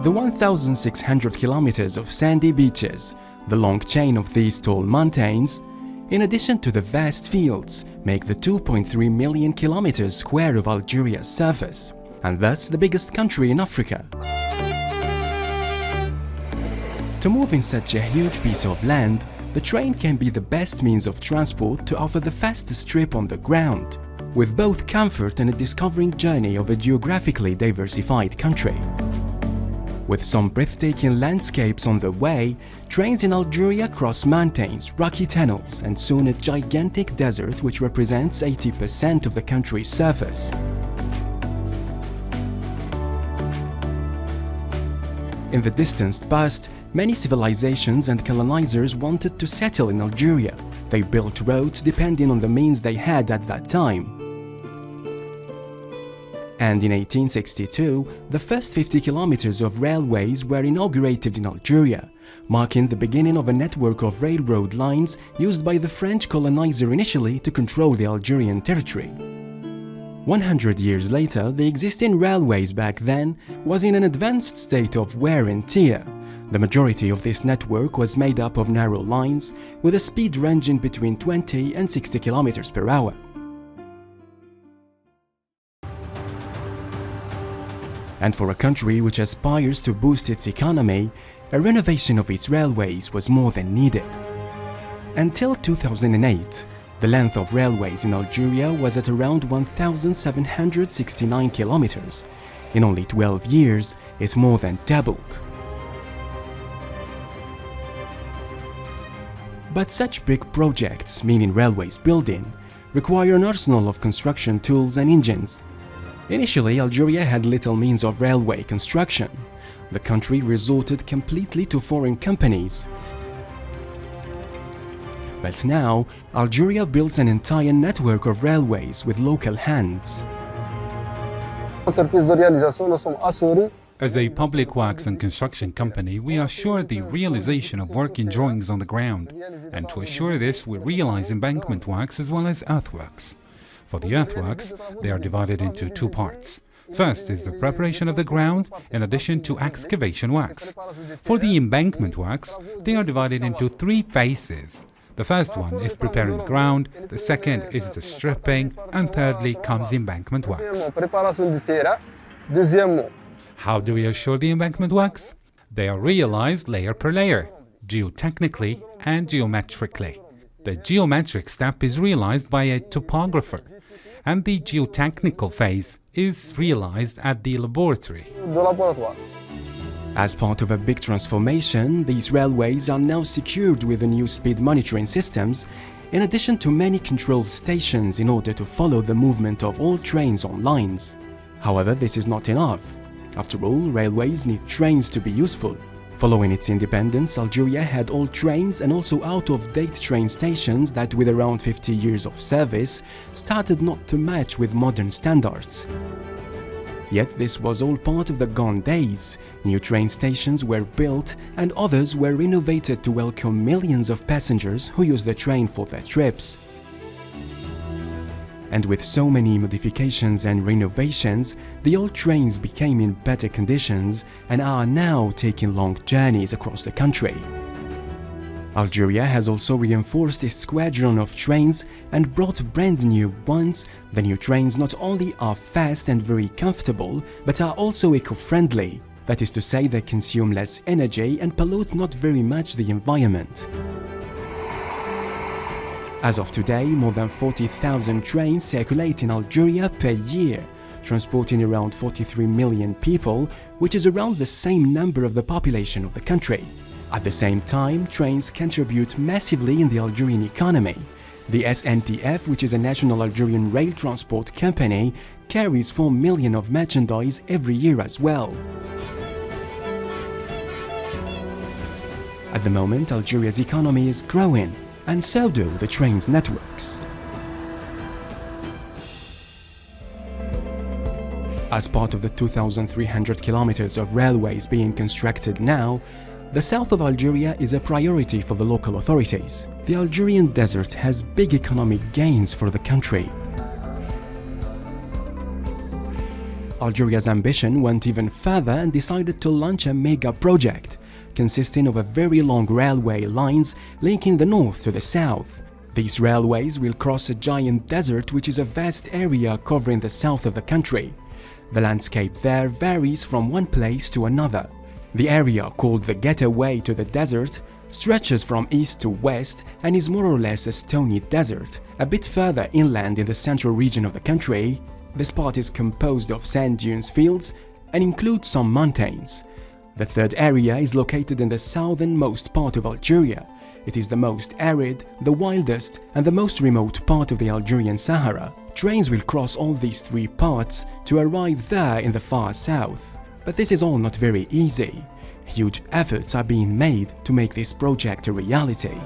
The 1,600 kilometers of sandy beaches, the long chain of these tall mountains, in addition to the vast fields, make the 2.3 million kilometers square of Algeria's surface, and thus the biggest country in Africa. To move in such a huge piece of land, the train can be the best means of transport to offer the fastest trip on the ground, with both comfort and a discovering journey of a geographically diversified country. With some breathtaking landscapes on the way, trains in Algeria cross mountains, rocky tunnels, and soon a gigantic desert which represents 80% of the country's surface. In the distant past, many civilizations and colonizers wanted to settle in Algeria. They built roads depending on the means they had at that time. And in 1862, the first 50 kilometers of railways were inaugurated in Algeria, marking the beginning of a network of railroad lines used by the French colonizer initially to control the Algerian territory. 100 years later, the existing railways back then was in an advanced state of wear and tear. The majority of this network was made up of narrow lines with a speed ranging between 20 and 60 kilometers per hour. And for a country which aspires to boost its economy, a renovation of its railways was more than needed. Until 2008, the length of railways in Algeria was at around 1,769 kilometers. In only 12 years, it's more than doubled. But such big projects, meaning railways building, require an arsenal of construction tools and engines. Initially, Algeria had little means of railway construction. The country resorted completely to foreign companies. But now, Algeria builds an entire network of railways with local hands. As a public works and construction company, we assure the realization of working drawings on the ground. And to assure this, we realize embankment works as well as earthworks. For the earthworks, they are divided into two parts. First is the preparation of the ground, in addition to excavation works. For the embankment works, they are divided into three phases. The first one is preparing the ground, the second is the stripping, and thirdly comes embankment works. How do we assure the embankment works? They are realized layer per layer, geotechnically and geometrically. The geometric step is realized by a topographer, and the geotechnical phase is realized at the laboratory. As part of a big transformation, these railways are now secured with the new speed monitoring systems, in addition to many control stations in order to follow the movement of all trains on lines. However, this is not enough. After all, railways need trains to be useful. Following its independence, Algeria had old trains and also out-of-date train stations that, with around 50 years of service, started not to match with modern standards. Yet this was all part of the gone days. New train stations were built and others were renovated to welcome millions of passengers who use the train for their trips. And with so many modifications and renovations, the old trains became in better conditions and are now taking long journeys across the country. Algeria has also reinforced its squadron of trains and brought brand new ones. The new trains not only are fast and very comfortable, but are also eco-friendly. That is to say, they consume less energy and pollute not very much the environment. As of today, more than 40,000 trains circulate in Algeria per year, transporting around 43 million people, which is around the same number of the population of the country. At the same time, trains contribute massively in the Algerian economy. The SNTF, which is a national Algerian rail transport company, carries 4 million of merchandise every year as well. At the moment, Algeria's economy is growing, and so do the trains' networks. As part of the 2,300 kilometers of railways being constructed now, the south of Algeria is a priority for the local authorities. The Algerian desert has big economic gains for the country. Algeria's ambition went even further and decided to launch a mega project, consisting of a very long railway lines linking the north to the south. These railways will cross a giant desert, which is a vast area covering the south of the country. The landscape there varies from one place to another. The area, called the Getaway to the Desert, stretches from east to west and is more or less a stony desert. A bit further inland in the central region of the country, the spot is composed of sand dunes fields and includes some mountains. The third area is located in the southernmost part of Algeria. It is the most arid, the wildest, and the most remote part of the Algerian Sahara. Trains will cross all these three parts to arrive there in the far south. But this is all not very easy. Huge efforts are being made to make this project a reality.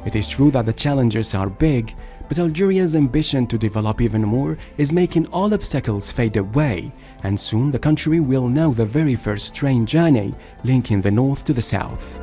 It is true that the challenges are big, but Algeria's ambition to develop even more is making all obstacles fade away, and soon the country will know the very first train journey linking the north to the south.